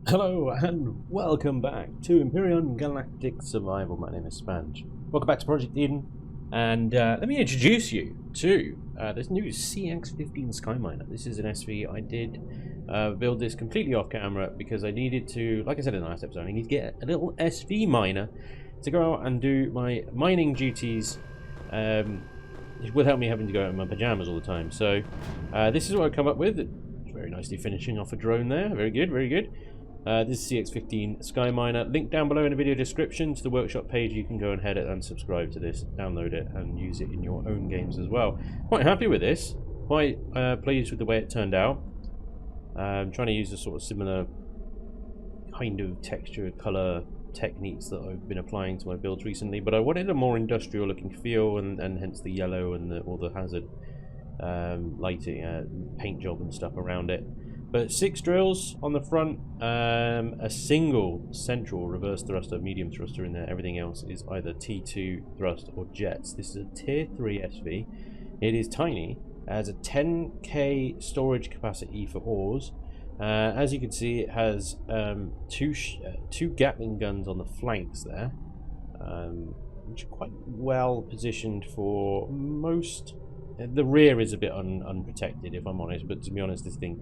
Hello and welcome back to Empyrion Galactic Survival. My name is Spanj. Welcome back to Project Eden, and let me introduce you to this new CX15 Skyminer. This is an SV. I did build this completely off camera because I needed to, like I said in the last episode, I need to get a little SV miner to go out and do my mining duties without me having to go out in my pajamas all the time. So this is what I've come up with. It's very nicely finishing off a drone there. Very good, very good. This is CX15 Skyminer. Link down below in the video description to the workshop page. You can go and head it and subscribe to this, download it, and use it in your own games as well. Quite happy with this. Quite pleased with the way it turned out. I'm trying to use a sort of similar kind of texture, color techniques that I've been applying to my builds recently, but I wanted a more industrial looking feel, and hence the yellow and all the hazard lighting, paint job and stuff around it. But 6 drills on the front, a single central reverse thruster, medium thruster in there. Everything else is either T2 thrust or jets. This is a tier 3 SV. It is tiny. It has a 10k storage capacity for ores. As you can see, it has two Gatling guns on the flanks there, which are quite well positioned for most. The rear is a bit unprotected, if I'm honest, but to be honest, this thing,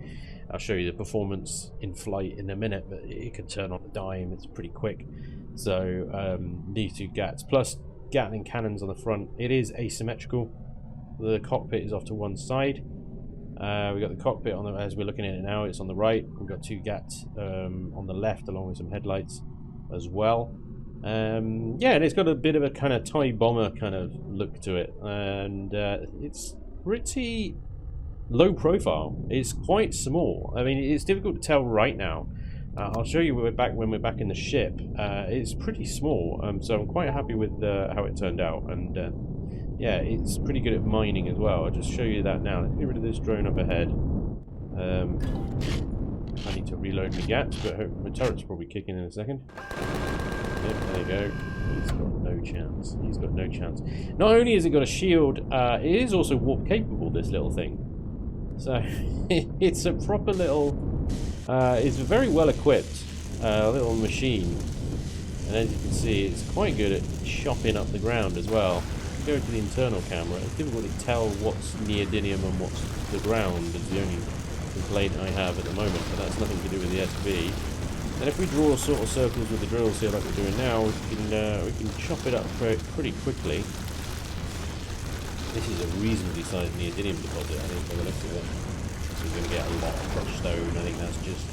I'll show you the performance in flight in a minute, but it can turn on a dime. It's pretty quick. So these 2 Gats plus Gatling cannons on the front. It is asymmetrical. The cockpit is off to one side. We've got the cockpit on the, as we're looking at it now, it's on the right. We've got 2 Gats on the left, along with some headlights as well. Yeah, and it's got a bit of a kind of TIE bomber kind of look to it, and it's pretty low profile. It's quite small. I mean, it's difficult to tell right now. I'll show you when we're back in the ship. It's pretty small, so I'm quite happy with how it turned out, and yeah, it's pretty good at mining as well. I'll just show you that now. Let's get rid of this drone up ahead. I need to reload my Gats, but my turret's probably kicking in a second. Yep, there you go. He's got no chance. He's got no chance. Not only has it got a shield, it is also warp capable, this little thing. So, it's a proper little... it's a very well equipped little machine. And as you can see, it's quite good at chopping up the ground as well. Go to the internal camera. It's difficult to tell what's neodymium and what's the ground. Is the only complaint I have at the moment, but that's nothing to do with the SV. And if we draw sort of circles with the drills here like we're doing now, we can chop it up pretty quickly. This is a reasonably sized neodymium deposit, I think, by the looks of it. We're going to get a lot of crushed stone. I think that's just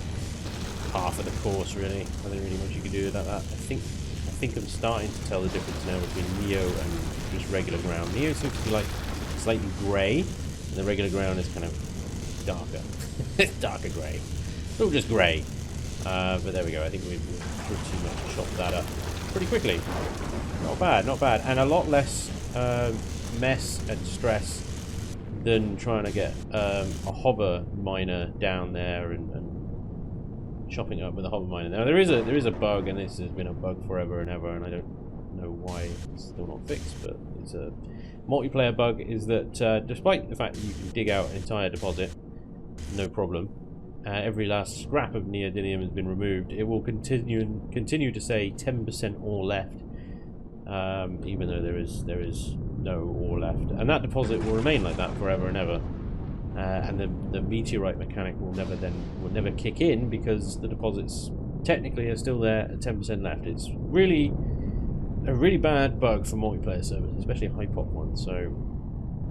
half of the course, really. I don't really much you can do without that. I think I'm starting to tell the difference now between Neo and just regular ground. Neo seems to be like slightly grey, and the regular ground is kind of darker. Darker grey. It's all just grey. But there we go. I think we've pretty much chopped that up pretty quickly. Not bad, not bad. And a lot less mess and stress than trying to get a hover miner down there and chopping it up with a hover miner. Now there is a bug, and this has been a bug forever and ever, and I don't know why it's still not fixed, but it's a multiplayer bug, is that despite the fact that you can dig out an entire deposit, no problem. Every last scrap of neodymium has been removed. It will continue to say 10% ore left, even though there is no ore left, and that deposit will remain like that forever and ever. And the meteorite mechanic will never kick in because the deposits technically are still there at 10% left. It's really a really bad bug for multiplayer servers, especially high pop ones. So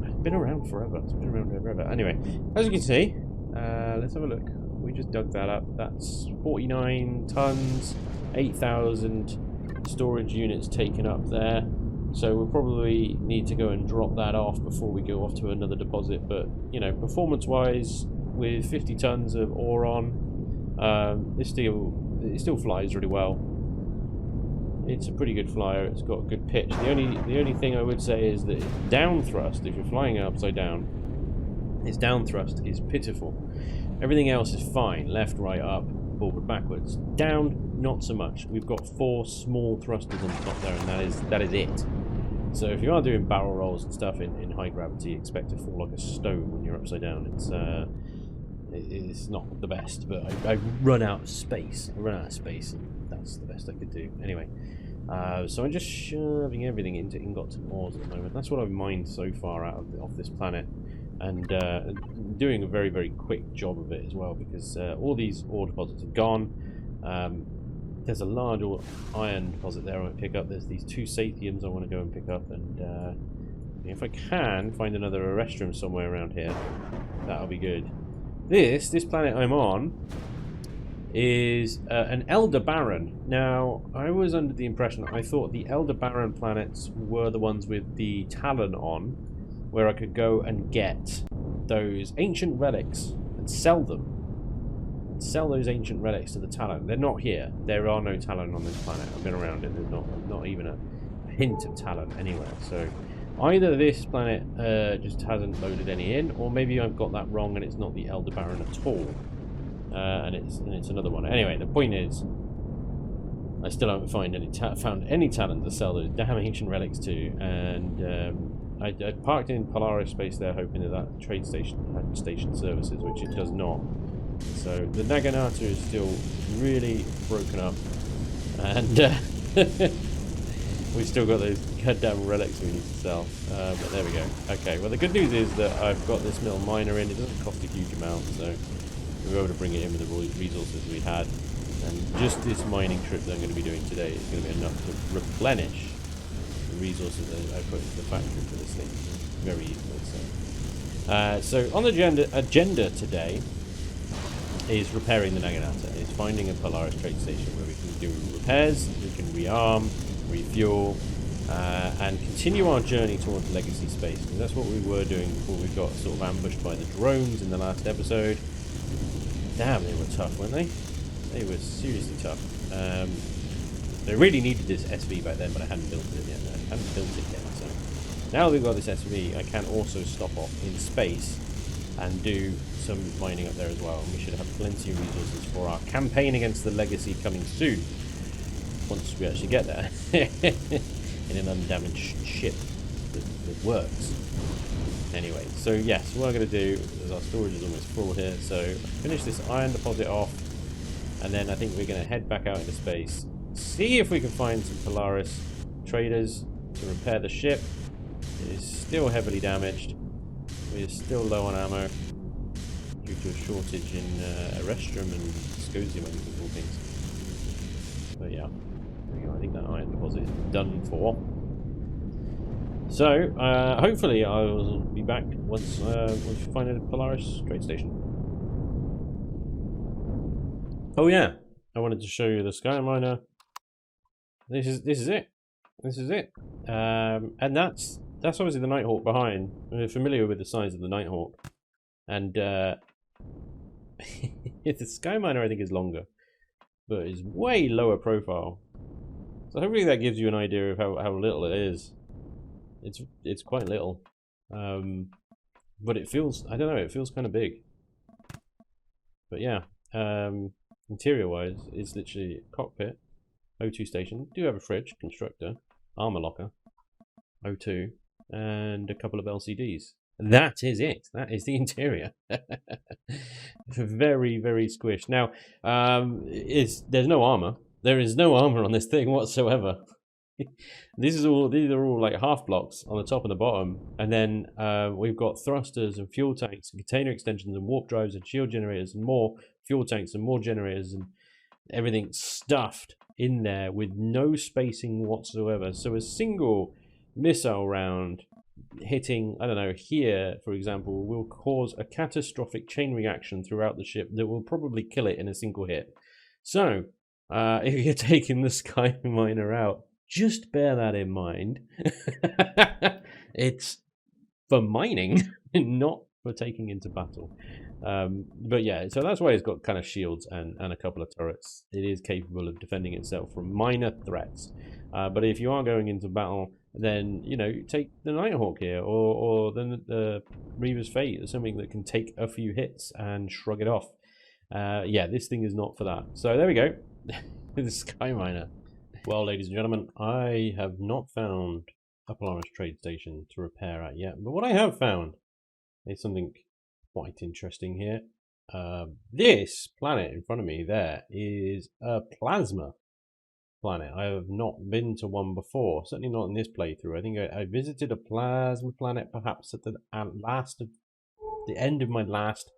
it's been around forever. It's been around forever. Anyway, as you can see. Let's have a look. We just dug that up. That's 49 tons, 8,000 storage units taken up there. So we'll probably need to go and drop that off before we go off to another deposit. But, you know, performance-wise, with 50 tons of ore on, it still flies really well. It's a pretty good flyer. It's got a good pitch. The only thing I would say is that down thrust, if you're flying it upside down, its down thrust is pitiful. Everything else is fine. Left, right, up, forward, backwards. Down, not so much. We've got 4 small thrusters on the top there, and that is it. So if you are doing barrel rolls and stuff in high gravity, expect to fall like a stone when you're upside down. It's It's not the best, but I run out of space. I run out of space, and that's the best I could do. Anyway, so I'm just shoving everything into ingots and ores at the moment. That's what I've mined so far out of this planet, and doing a very, very quick job of it as well, because all these ore deposits are gone. There's a large iron deposit there I want to pick up. There's these 2 Sathiums I want to go and pick up, and if I can find another Arrestrum somewhere around here, that'll be good. This planet I'm on is an Elder Baron. Now, I was under the impression, I thought the Elder Baron planets were the ones with the Talon on, where I could go and get those ancient relics and sell them. Sell those ancient relics to the Talon. They're not here. There are no Talon on this planet. I've been around it. There's not even a hint of Talon anywhere. So either this planet just hasn't loaded any in, or maybe I've got that wrong and it's not the Elder Baron at all, and it's another one. Anyway, the point is, I still haven't found any Talon to sell those damn ancient relics to, and I parked in Polaris space there, hoping that trade station had station services, which it does not. So the Naginata is still really broken up, and we've still got those goddamn relics we need to sell. But there we go. Okay, well the good news is that I've got this mill miner in. It doesn't cost a huge amount, so we were able to bring it in with the resources we had. And just this mining trip that I'm going to be doing today is going to be enough to replenish the resources that I put into the factory for this thing very easily. So on the agenda today is repairing the Naginata. It's finding a Polaris trade station where we can do repairs, we can rearm, refuel, and continue our journey towards legacy space. And that's what we were doing before we got sort of ambushed by the drones in the last episode. Damn, they were tough, weren't they? They were seriously tough. They really needed this SV back then, but I hadn't built it yet. So now we've got this SV, I can also stop off in space and do some mining up there as well. And we should have plenty of resources for our campaign against the legacy coming soon, once we actually get there in an undamaged ship that works. Anyway, so yes, what I'm going to do is our storage is almost full here, so finish this iron deposit off, and then I think we're going to head back out into space, see if we can find some Polaris traders to repair the ship. It is still heavily damaged. We're still low on ammo due to a shortage in Arrestrum and Scosium, I think, of all things. But yeah, there we go. I think that iron deposit is done for. So hopefully I will be back once we find a Polaris trade station. Oh yeah, I wanted to show you the Sky Miner. This is it. This is it. And that's obviously the Nighthawk behind. We're familiar with the size of the Nighthawk, and the Sky Miner I think is longer, but is way lower profile. So hopefully that gives you an idea of how little it is. It's quite little, but it feels, I don't know, it feels kind of big. But yeah, interior wise, it's literally cockpit, O2 station. Do have a fridge, constructor, armor locker, O2, and a couple of LCDs. That is it. That is the interior. Very, very squished. Now, there's no armor. There is no armor on this thing whatsoever. These are all like half blocks on the top and the bottom, and then we've got thrusters and fuel tanks and container extensions and warp drives and shield generators and more fuel tanks and more generators and everything stuffed in there with no spacing whatsoever. So a single missile round hitting, I don't know, here for example, will cause a catastrophic chain reaction throughout the ship that will probably kill it in a single hit. So if you're taking the Sky Miner out, just bear that in mind. It's for mining, not for taking into battle. But yeah, so that's why it's got kind of shields and a couple of turrets. It is capable of defending itself from minor threats. But if you are going into battle, then, you know, take the Nighthawk here, or the Reaver's Fate, or something that can take a few hits and shrug it off. Yeah, this thing is not for that. So there we go. The Sky Miner. Well, ladies and gentlemen, I have not found a Polaris trade station to repair at yet, but what I have found is something quite interesting here. This planet in front of me there is a plasma planet. I have not been to one before, certainly not in this playthrough. I think I visited a plasma planet perhaps at the end of my last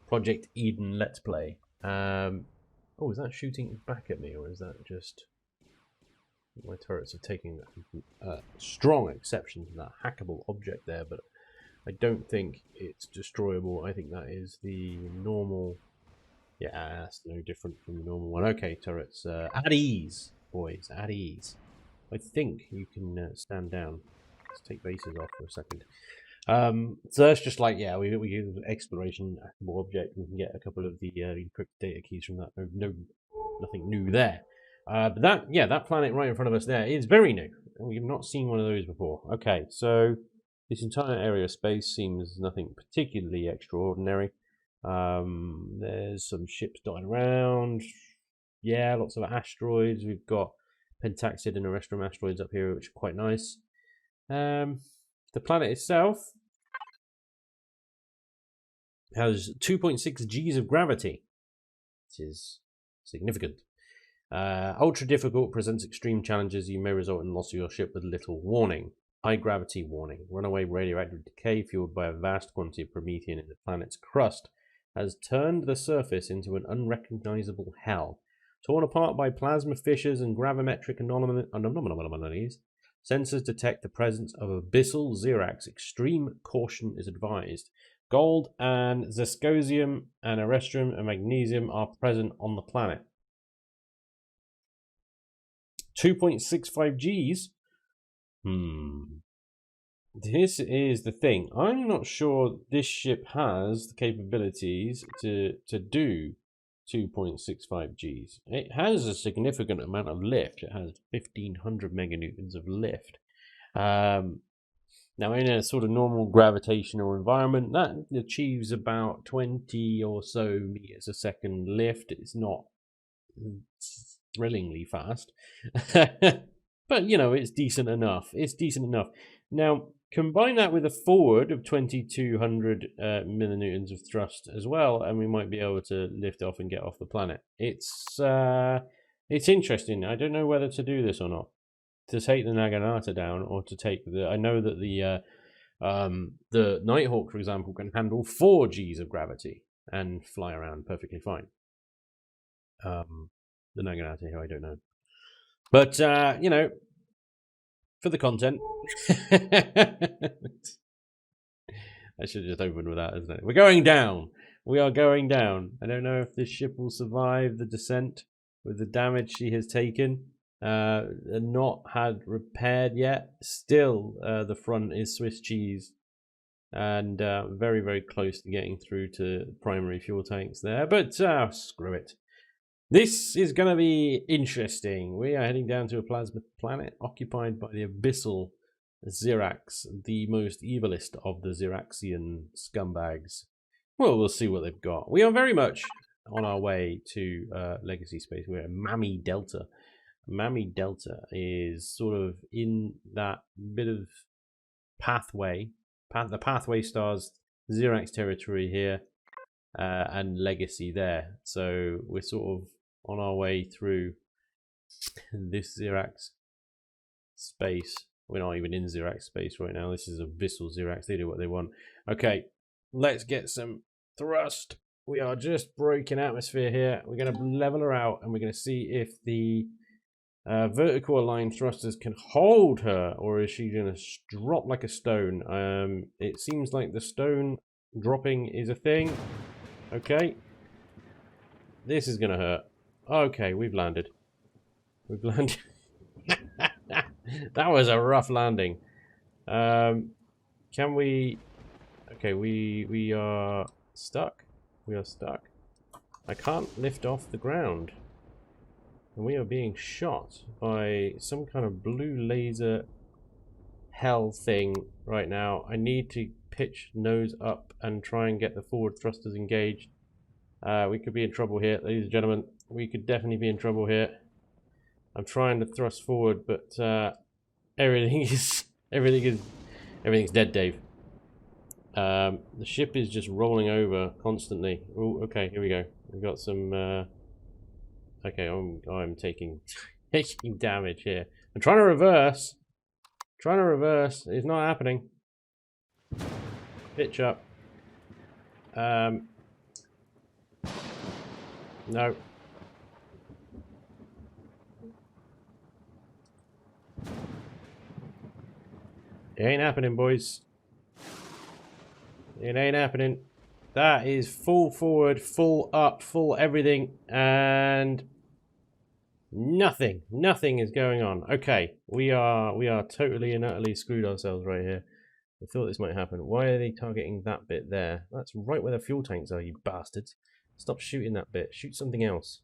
Project Eden Let's Play. Oh, is that shooting back at me, or is that just my turrets are taking strong exception to that hackable object there? But I don't think it's destroyable. I think that is the normal. Yeah, that's no different from the normal one. Okay, turrets, at ease, boys, at ease. I think you can stand down. Let's take bases off for a second. So that's just like, yeah, we use exploration hackable object. We can get a couple of the encrypted data keys from that. Nothing new there. But that planet right in front of us there is very new. We've not seen one of those before. Okay, so this entire area of space seems nothing particularly extraordinary. There's some ships dotted around. Yeah, lots of asteroids. We've got Pentaxid and Erestrum asteroids up here, which are quite nice. The planet itself has 2.6 Gs of gravity, which is significant. Ultra difficult, presents extreme challenges. You may result in loss of your ship with little warning. High gravity warning. Runaway radioactive decay fueled by a vast quantity of promethium in the planet's crust has turned the surface into an unrecognizable hell. Torn apart by plasma fissures and gravimetric anomalies, sensors detect the presence of abyssal Xerax. Extreme caution is advised. Gold and zirconium and erestrum and magnesium are present on the planet. 2.65 Gs? This is the thing. I'm not sure this ship has the capabilities to do 2.65 Gs. It has a significant amount of lift. It has 1500 meganewtons of lift. Now, in a sort of normal gravitational environment, that achieves about 20 or so meters a second lift. It's not thrillingly fast, but you know, it's decent enough. It's decent enough. Now, combine that with a forward of 2200 millinewtons of thrust as well, and we might be able to lift off and get off the planet. It's interesting. I don't know whether to do this or not. To take the Naginata down, or to take the. I know that the Nighthawk, for example, can handle 4 Gs of gravity and fly around perfectly fine. The Naginata here, I don't know, but you know, for the content, I should have just opened with that, isn't it? We're going down. We are going down. I don't know if this ship will survive the descent with the damage she has taken. Not had repaired yet. Still, the front is Swiss cheese, and very, very close to getting through to primary fuel tanks there. But screw it. This is going to be interesting. We are heading down to a plasma planet occupied by the abyssal Xerax, the most evilest of the Xeraxian scumbags. Well, we'll see what they've got. We are very much on our way to Legacy Space. We're at Mami Delta. Mami Delta is sort of in that bit of pathway. The pathway stars Xerax territory here and Legacy there. So we're sort of on our way through this Xerax space. We're not even in Xerax space right now. This is abyssal Xerax. They do what they want. Okay, let's get some thrust. We are just breaking atmosphere here. We're going to level her out, and we're going to see if the vertical aligned thrusters can hold her, or is she going to drop like a stone? It seems like the stone dropping is a thing. Okay. This is going to hurt. Okay, we've landed. We've landed. That was a rough landing. Can we... Okay, we are stuck. We are stuck. I can't lift off the ground. And we are being shot by some kind of blue laser hell thing right now. I need to pitch nose up and try and get the forward thrusters engaged. We could be in trouble here, ladies and gentlemen. We could definitely be in trouble here. I'm trying to thrust forward, but everything's dead, Dave. The ship is just rolling over constantly. Oh, okay, here we go. We've got some... Okay, I'm taking damage here. I'm trying to reverse. It's not happening. Pitch up. No. It ain't happening, boys. It ain't happening. That is full forward, full up, full everything, and nothing is going on. Okay, we are totally and utterly screwed ourselves right here. I thought this might happen. Why are they targeting that bit there? That's right where the fuel tanks are, you bastards. Stop shooting that bit. Shoot something else.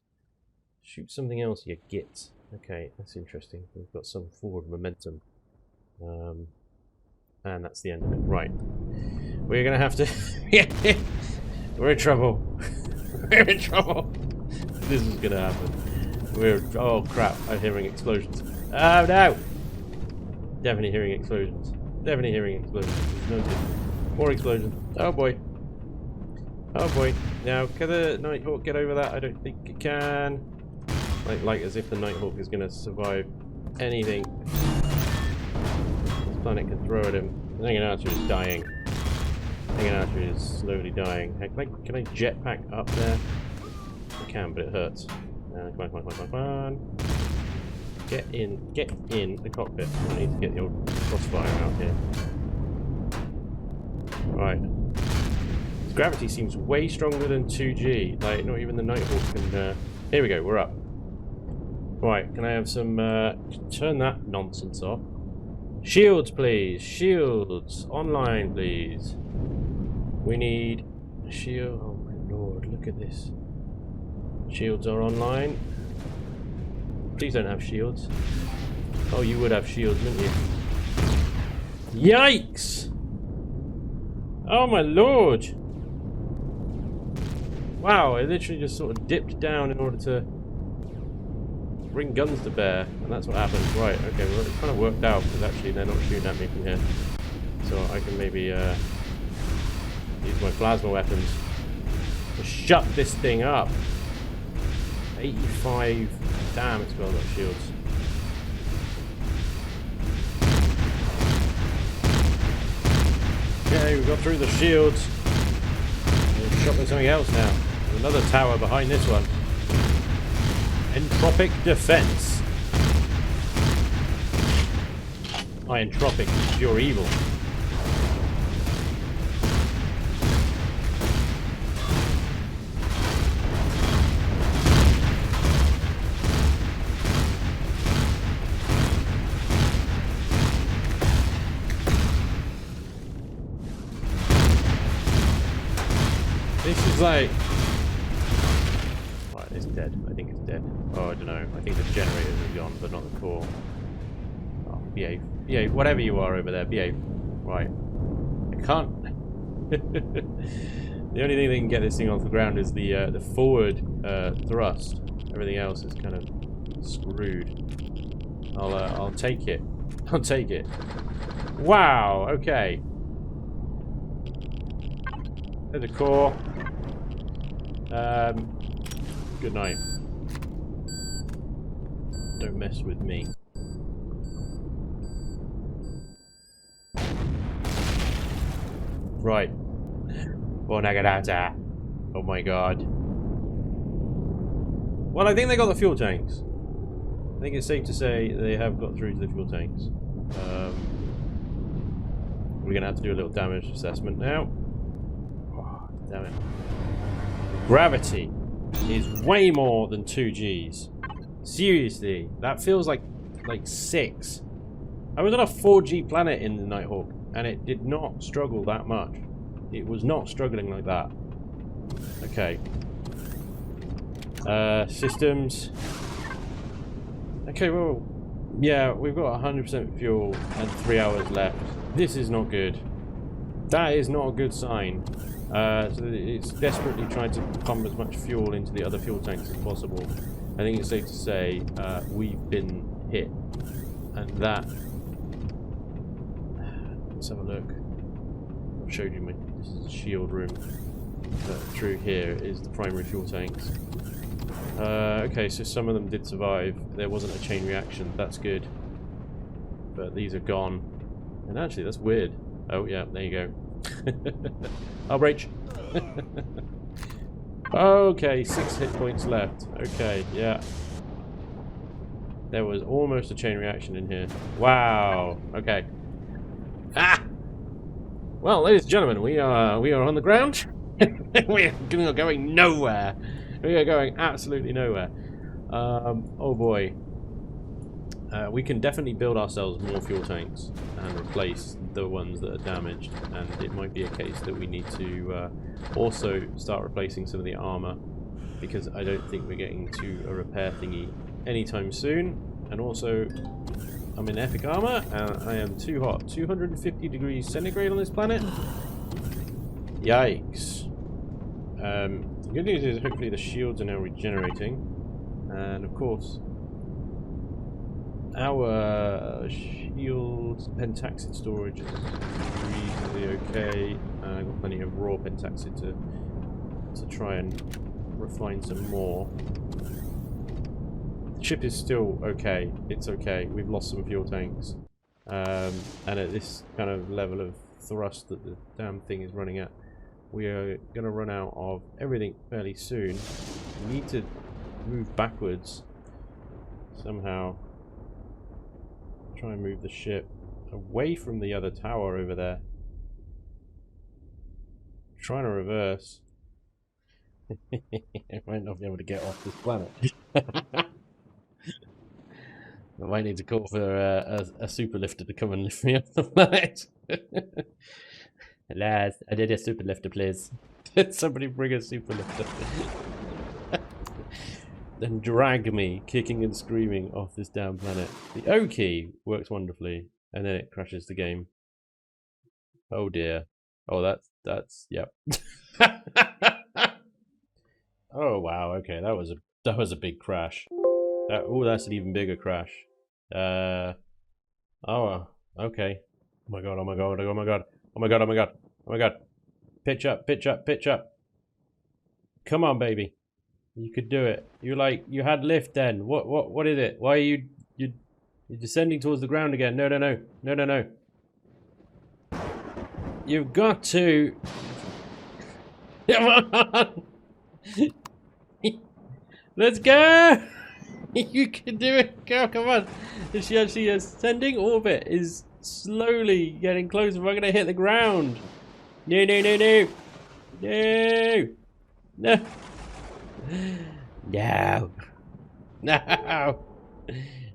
Shoot something else, you gits. Okay, that's interesting. We've got some forward momentum. And that's the end of it. Right. We're gonna have to... We're in trouble. We're in trouble. This is gonna happen. Oh crap, I'm hearing explosions. Oh no! Definitely hearing explosions. Definitely hearing explosions. Noted. More explosions. Oh boy. Oh boy. Now, can the Nighthawk get over that? I don't think it can. Like as if the Nighthawk is gonna survive anything this planet can throw at him. The Thing Archer is dying. Thing Archer is slowly dying. Can I jetpack up there? I can, but it hurts. Come on. Get in the cockpit. I need to get the old crossfire out here. Right. Gravity seems way stronger than 2G. Like, not even the Nighthawk can... Here we go, we're up. Right, can I have some... turn that nonsense off. Shields, please. Shields. Online, please. We need... shield... Oh my lord, look at this. Shields are online. Please don't have shields. Oh, you would have shields, wouldn't you? Yikes! Oh my lord! Wow, I literally just sort of dipped down in order to bring guns to bear, and that's what happened. Right, okay, well, it kind of worked out, because actually they're not shooting at me from here. So I can maybe use my plasma weapons to shut this thing up. 85... Damn, it's got a lot of shields. Okay, we got through the shields. We're shot with something else now. There's another tower behind this one. Entropic defense. Entropic is pure evil. This is like... Right, it's dead. I think it's dead. Oh, I don't know. I think the generators are gone, but not the core. Oh, behave. Behave. Whatever you are over there, behave. Right. I can't... The only thing that can get this thing off the ground is the forward thrust. Everything else is kind of screwed. I'll take it. I'll take it. Wow, okay. There's a core. Good night. Don't mess with me. Right. Bonagadata. Oh my god. Well, I think they got the fuel tanks. I think it's safe to say they have got through to the fuel tanks. We're gonna have to do a little damage assessment now. Oh, damn it. Gravity is way more than 2Gs. Seriously, that feels like 6. I was on a 4G planet in the Nighthawk, and it did not struggle that much. It was not struggling like that. Okay. Systems. Okay, well, yeah, we've got 100% fuel and 3 hours left. This is not good. That is not a good sign. So it's desperately trying to pump as much fuel into the other fuel tanks as possible. I think it's safe to say we've been hit. And that... Let's have a look. showed you. This is a shield room. Through here is the primary fuel tanks. Okay, so some of them did survive. There wasn't a chain reaction. That's good. But these are gone. And actually, that's weird. Oh, yeah, there you go. I'll breach. Okay, 6 hit points left. Okay, yeah. There was almost a chain reaction in here. Wow. Okay. Ah! Well, ladies and gentlemen, we are on the ground. We are going nowhere. We are going absolutely nowhere. Oh boy. We can definitely build ourselves more fuel tanks and replace the ones that are damaged, and it might be a case that we need to also start replacing some of the armor, because I don't think we're getting to a repair thingy anytime soon. And also, I'm in epic armor and I am too hot. 250 degrees centigrade on this planet. Yikes. The good news is hopefully the shields are now regenerating, and of course our shields pentaxid storage is reasonably okay. I've got plenty of raw pentaxid to try and refine some more. The ship is still okay. It's okay. We've lost some fuel tanks, and at this kind of level of thrust that the damn thing is running at, we are going to run out of everything fairly soon. We need to move backwards somehow. Try and move the ship away from the other tower over there. Trying to reverse. I might not be able to get off this planet. I might need to call for a super lifter to come and lift me off the planet. Alas, I need a super lifter, please. Somebody bring a super lifter. Then drag me, kicking and screaming, off this damn planet. The O key works wonderfully, and then it crashes the game. Oh dear. Oh, that's yep. Oh wow. Okay, that was a big crash. Oh, that's an even bigger crash. Oh, okay. Oh my god. Oh my god. Oh my god. Oh my god. Oh my god. Oh my god. Pitch up. Pitch up. Pitch up. Come on, baby. You could do it. You had lift then. What is it? Why are you're descending towards the ground again? No. No. You've got to. Come on. Let's go. You can do it. Go, come on. Is she actually ascending? Orbit is slowly getting closer. We're gonna hit the ground. No.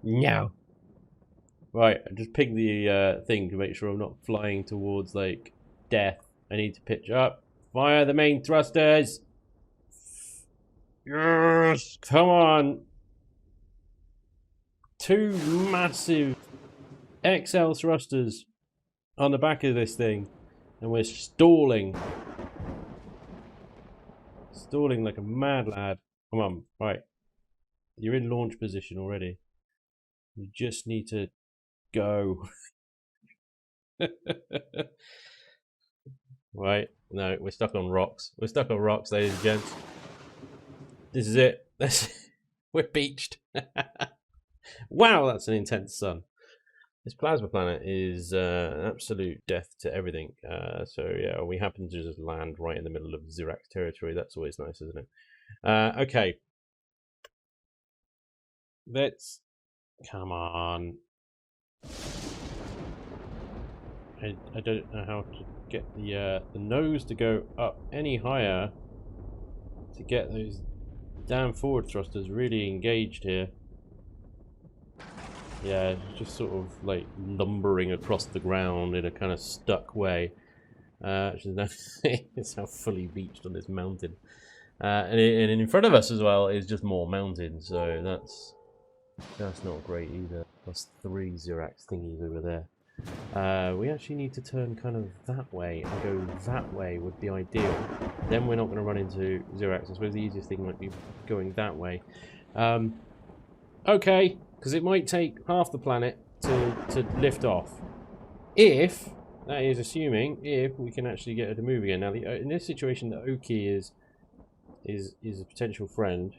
No. Right, I just pinged the thing to make sure I'm not flying towards like death. I need to pitch up. Fire the main thrusters. Yes, come on. 2 massive XL thrusters on the back of this thing, and we're stalling. Stalling like a mad lad. Come on, right. You're in launch position already. You just need to go. Right. No, we're stuck on rocks. We're stuck on rocks, ladies and gents. This is it. We're beached. Wow, that's an intense sun. This plasma planet is absolute death to everything. So yeah, we happen to just land right in the middle of Zirax territory. That's always nice, isn't it? Okay. Let's... Come on. I don't know how to get the nose to go up any higher to get those damn forward thrusters really engaged here. Yeah, just sort of like lumbering across the ground in a kind of stuck way. Which is it's now fully beached on this mountain. And in front of us as well is just more mountain, so that's not great either. Plus 3 Zirax thingies over there. We actually need to turn kind of that way and go that way would be ideal. Then we're not going to run into Zirax. I suppose the easiest thing might be going that way. Okay, because it might take half the planet to lift off. If That is assuming if we can actually get her to move again. Now, in this situation, the Oki is a potential friend.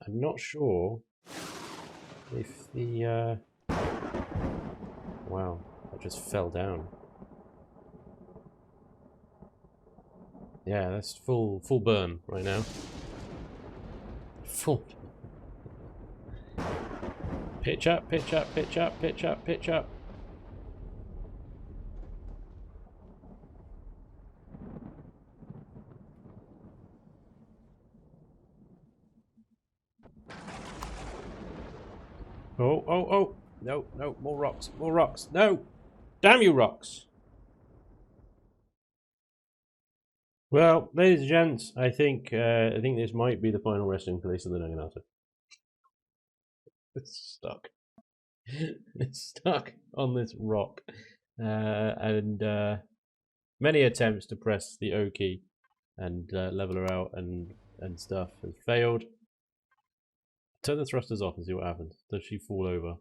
I'm not sure if the wow, that just fell down. Yeah, that's full burn right now. Full. Pitch up, pitch up, pitch up, pitch up, pitch up. Oh, oh, oh. No, no, more rocks, more rocks. No! Damn you, rocks! Well, ladies and gents, I think this might be the final resting place of the Naginata. It's stuck. It's stuck on this rock. And many attempts to press the O key and level her out and stuff has failed. Turn the thrusters off and see what happens. Does she fall over?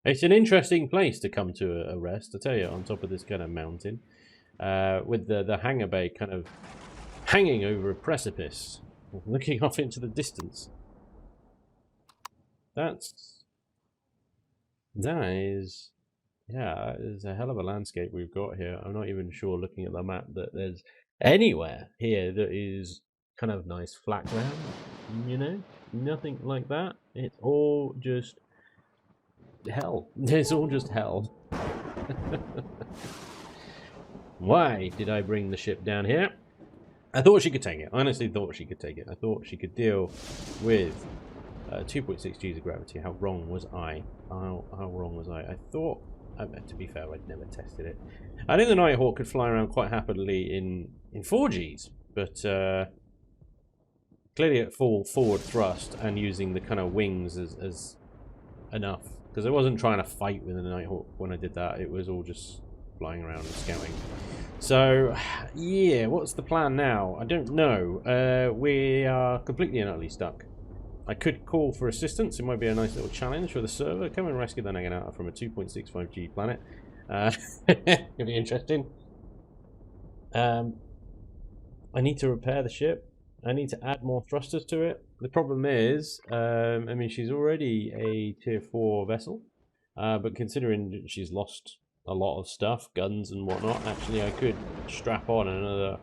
It's an interesting place to come to a rest, I tell you, on top of this kind of mountain. With the hangar bay kind of hanging over a precipice, looking off into the distance. That is a hell of a landscape we've got here. I'm not even sure, looking at the map, that there's anywhere here that is kind of nice flat ground, you know? Nothing like that. It's all just hell. It's all just hell. Why did I bring the ship down here? I thought she could take it. I honestly thought she could take it. I thought she could deal with 2.6 G's of gravity. How wrong was I? How wrong was I? I thought, to be fair, I'd never tested it. I think the Nighthawk could fly around quite happily in 4 G's, but clearly at full forward thrust and using the kind of wings as enough. Because I wasn't trying to fight with the Nighthawk when I did that. It was all just flying around and scouting. So, yeah, what's the plan now? I don't know. We are completely and utterly stuck. I could call for assistance. It might be a nice little challenge for the server. Come and rescue the Naginata from a 2.65 G planet. It'll be interesting. I need to repair the ship. I need to add more thrusters to it. The problem is, I mean, she's already a tier 4 vessel, but considering she's lost a lot of stuff, guns and whatnot, actually I could strap on another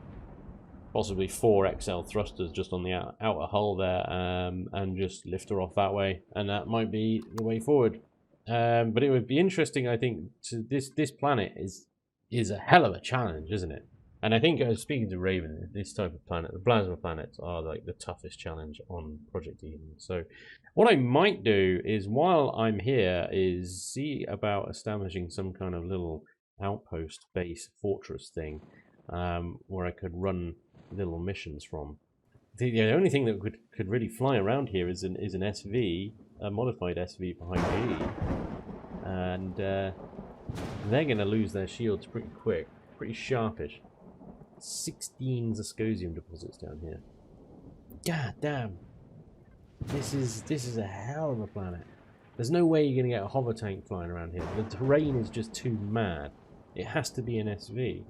possibly 4 XL thrusters just on the outer hull there, and just lift her off that way, and that might be the way forward. But it would be interesting, I think. This planet is a hell of a challenge, isn't it? And I think, speaking to Raven, this type of planet, the plasma planets, are like the toughest challenge on Project Eden. So what I might do is, while I'm here, is see about establishing some kind of little outpost base fortress thing, where I could run little missions from. The only thing that could really fly around here is an SV, a modified SV for high G, and they're going to lose their shields pretty quick, pretty sharpish. 16 Zascosium deposits down here. God damn. This is a hell of a planet. There's no way you're going to get a hover tank flying around here. The terrain is just too mad. It has to be an SV.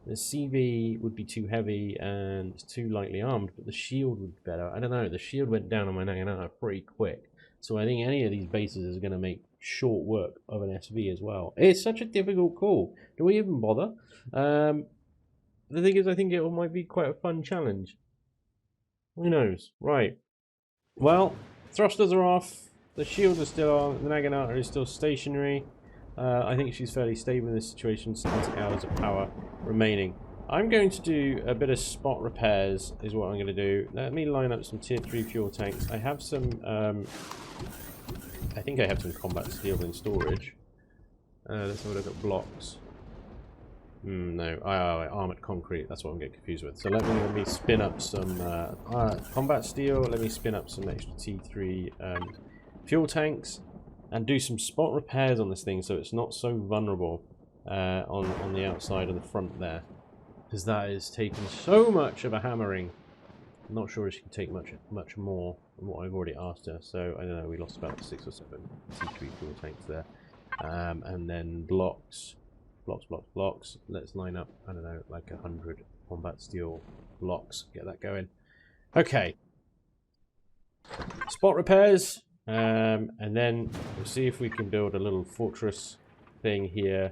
The CV would be too heavy and too lightly armed, but the shield would be better. I don't know. The shield went down on my Naginata pretty quick. So I think any of these bases is going to make short work of an SV as well. It's such a difficult call. Do we even bother? The thing is, I think it might be quite a fun challenge. Who knows? Right. Well, thrusters are off. The shield is still on. The Naginata is still stationary. I think she's fairly stable in this situation. 70 hours of power remaining. I'm going to do a bit of spot repairs, is what I'm going to do. Let me line up some tier 3 fuel tanks. I have some... I think I have some combat steel in storage. Let's have a look at blocks. No, armored concrete. That's what I'm getting confused with. So let me spin up some combat steel. Let me spin up some extra T3 fuel tanks, and do some spot repairs on this thing so it's not so vulnerable on the outside and the front there, because that is taking so much of a hammering. I'm not sure if she can take much more than what I've already asked her. So I don't know. We lost about 6 or 7 T3 fuel tanks there. And then blocks. Let's line up, I don't know, like 100 combat steel blocks. Get that going. Okay. Spot repairs. And then we'll see if we can build a little fortress thing here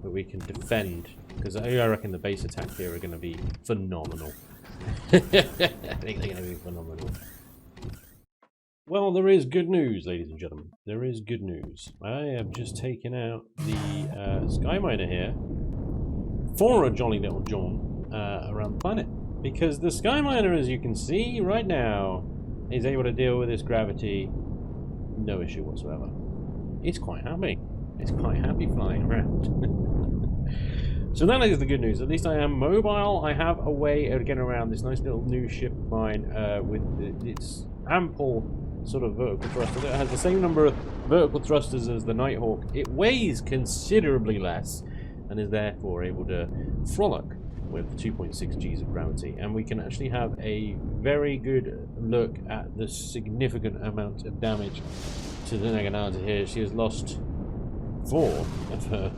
that we can defend. Because I reckon the base attack here are going to be phenomenal. I think they're going to be phenomenal. Well, there is good news, ladies and gentlemen. There is good news. I have just taken out the Sky Miner here for a jolly little jaunt around the planet. Because the Sky Miner, as you can see right now, is able to deal with this gravity no issue whatsoever. It's quite happy. It's quite happy flying around. So that is the good news. At least I am mobile. I have a way of getting around this nice little new ship of mine with its ample sort of vertical thrusters. It has the same number of vertical thrusters as the Nighthawk. It weighs considerably less and is therefore able to frolic with 2.6 Gs of gravity. And we can actually have a very good look at the significant amount of damage to the Naginata here. She has lost 4 of her,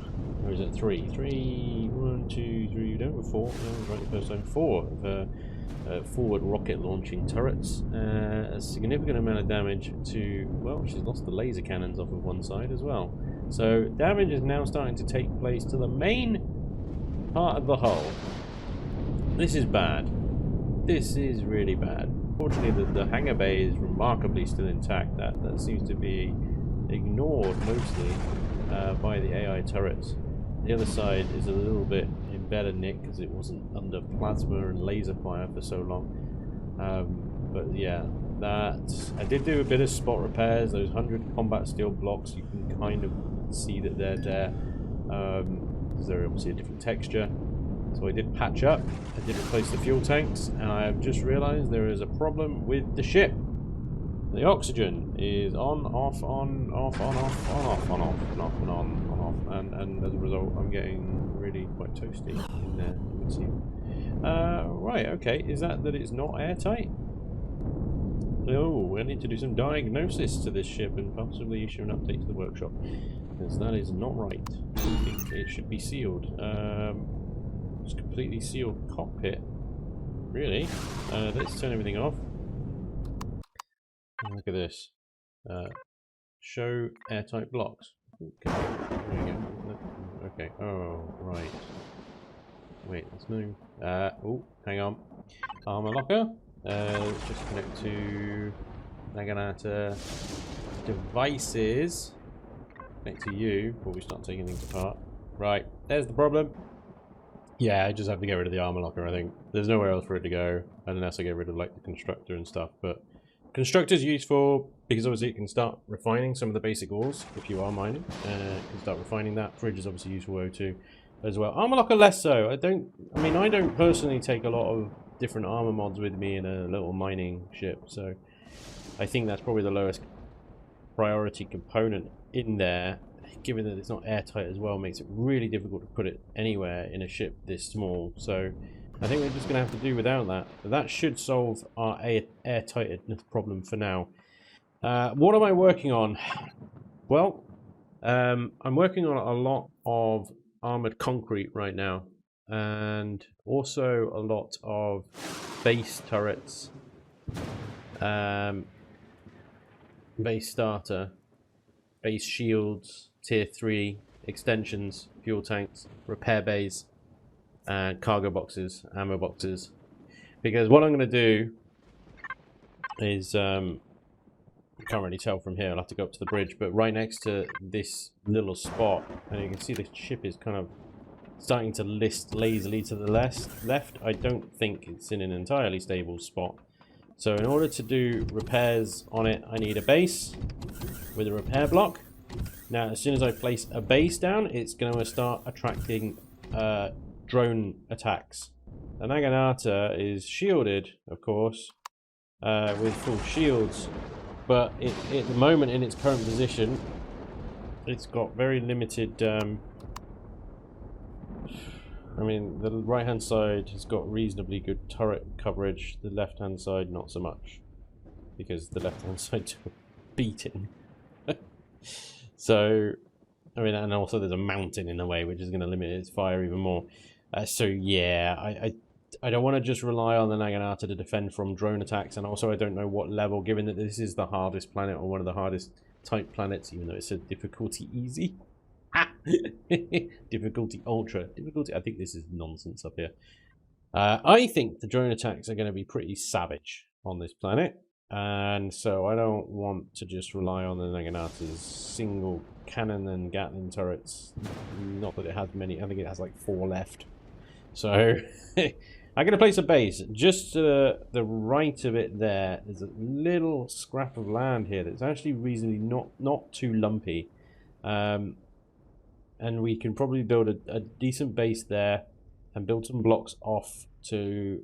or is it 3? 1, 2, 3, no, 4, no, right the first time, 4 of her forward rocket launching turrets. A significant amount of damage to, well, she's lost the laser cannons off of one side as well. So damage is now starting to take place to the main part of the hull. This is bad. This is really bad. Fortunately, the hangar bay is remarkably still intact. That seems to be ignored mostly by the AI turrets. The other side is a little bit in better nick because it wasn't under plasma and laser fire for so long. But yeah, I did do a bit of spot repairs. Those 100 combat steel blocks, you can kind of see that they're there. Because they're obviously a different texture. So I did patch up. I did replace the fuel tanks, and I have just realised there is a problem with the ship. The oxygen is on, off, on, off, on, off, on, off, on, off, and off, and on, off, and as a result, I'm getting really quite toasty in there. You can see. Right, okay. Is that it's not airtight? Oh, I need to do some diagnosis to this ship and possibly issue an update to the workshop, because that is not right. It should be sealed. It's completely sealed cockpit. Really? Let's turn everything off. Look at this. Show airtight blocks. Okay. There we go. Okay. Oh, right. Wait, let's move. Oh, hang on. Armor locker. Let's just connect to Naginata devices. Connect to you before we start taking things apart. Right. There's the problem. Yeah, I just have to get rid of the armor locker, I think. There's nowhere else for it to go, unless I get rid of like the constructor and stuff. But constructor's useful because obviously it can start refining some of the basic ores if you are mining. It can start refining that. Fridge is obviously useful O2 as well. Armor locker less so. I don't personally take a lot of different armor mods with me in a little mining ship, so I think that's probably the lowest priority component in there. Given that it's not airtight as well, makes it really difficult to put it anywhere in a ship this small. So I think we're just going to have to do without that. But that should solve our airtightness problem for now. What am I working on? Well, I'm working on a lot of armored concrete right now, and also a lot of base turrets, base starter, base shields, tier 3 extensions, fuel tanks, repair bays, and cargo boxes, ammo boxes. Because what I'm going to do is, you can't really tell from here, I'll have to go up to the bridge, but right next to this little spot, and you can see the ship is kind of starting to list lazily to the left. I don't think it's in an entirely stable spot. So in order to do repairs on it, I need a base with a repair block. Now, as soon as I place a base down, it's going to start attracting drone attacks. The Naginata is shielded, of course, with full shields, but at the moment in its current position, it's got very limited. I mean, the right-hand side has got reasonably good turret coverage. The left-hand side, not so much, because the left-hand side took a beating. So I mean, and also there's a mountain in the way, which is going to limit its fire even more. So yeah, I don't want to just rely on the Naginata to defend from drone attacks, and also I don't know what level, given that this is the hardest planet or one of the hardest type planets, even though it's a difficulty easy. Difficulty ultra. Difficulty, I think this is nonsense up here. I think the drone attacks are going to be pretty savage on this planet, and so I don't want to just rely on the Naginata's single cannon and Gatling turrets. Not that it has many, I think it has like 4 left. So I'm going to place a base just to the right of it. There's a little scrap of land here that's actually reasonably not too lumpy, and we can probably build a decent base there and build some blocks off to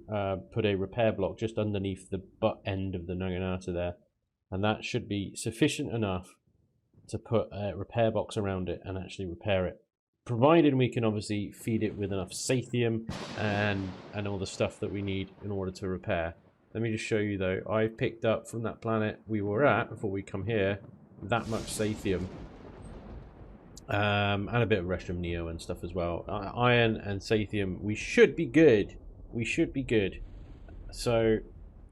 put a repair block just underneath the butt end of the Naginata there, and that should be sufficient enough to put a repair box around it and actually repair it, provided we can obviously feed it with enough sathium and all the stuff that we need in order to repair. Let me just show you though, I've picked up from that planet we were at before we come here that much sathium, and a bit of Restrum Neo and stuff as well. Iron and sathium, we should be good. We should be good. So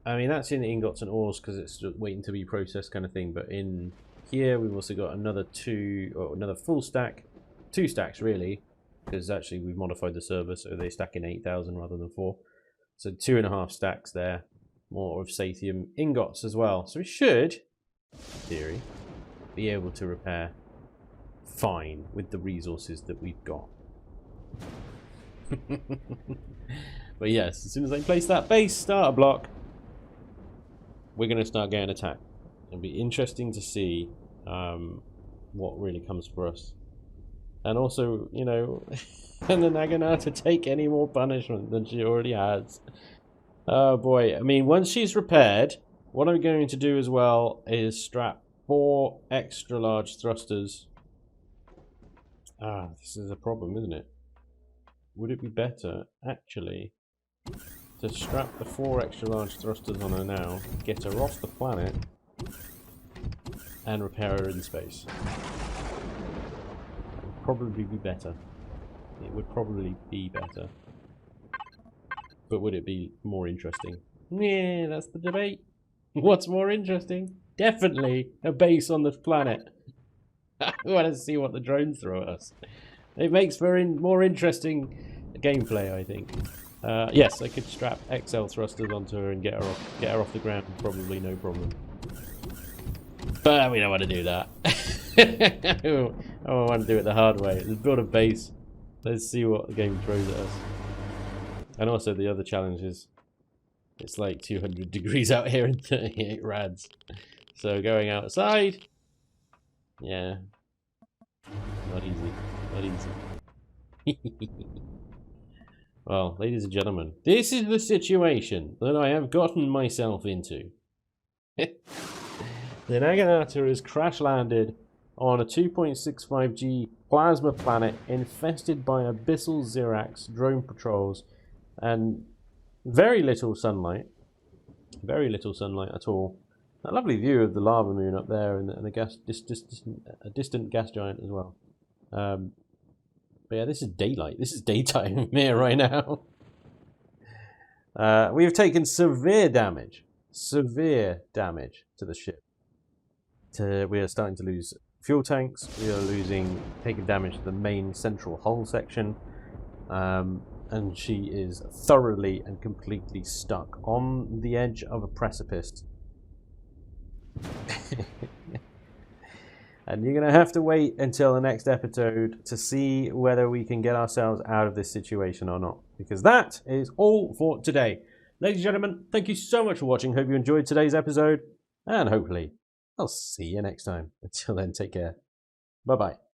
I mean, that's in ingots and ores because it's just waiting to be processed kind of thing, but in here we've also got another another full stack, 2 stacks really, because actually we've modified the server so they stack in 8,000 rather than 4, so 2.5 stacks there, more of sathium ingots as well. So we should, in theory, be able to repair fine with the resources that we've got. But yes, as soon as I place that base starter block, we're going to start getting attacked. It'll be interesting to see what really comes for us. And also, you know, can the Naginata take any more punishment than she already has? Oh boy, I mean, once she's repaired, what I'm going to do as well is strap 4 extra large thrusters. This is a problem, isn't it? Would it be better, actually, to strap the 4 extra large thrusters on her now, get her off the planet, and repair her in space? That would probably be better. It would probably be better. But would it be more interesting? Yeah, that's the debate. What's more interesting? Definitely a base on this planet. We want to see what the drones throw at us. It makes for more interesting gameplay, I think. Yes, I could strap XL thrusters onto her and get her off the ground, probably no problem. But we don't want to do that. I want to do it the hard way. Let's build a base. Let's see what the game throws at us. And also the other challenge is it's like 200 degrees out here and 38 rads. So going outside, yeah, not easy, not easy. Well, ladies and gentlemen, this is the situation that I have gotten myself into. The Naginata has crash landed on a 2.65G plasma planet infested by abyssal Zirax drone patrols and very little sunlight at all. A lovely view of the lava moon up there and a distant gas giant as well. But yeah, this is daylight. This is daytime here right now. We have taken severe damage to the ship. We are starting to lose fuel tanks. We are taking damage to the main central hull section. And she is thoroughly and completely stuck on the edge of a precipice. And you're going to have to wait until the next episode to see whether we can get ourselves out of this situation or not. Because that is all for today. Ladies and gentlemen, thank you so much for watching. Hope you enjoyed today's episode. And hopefully, I'll see you next time. Until then, take care. Bye-bye.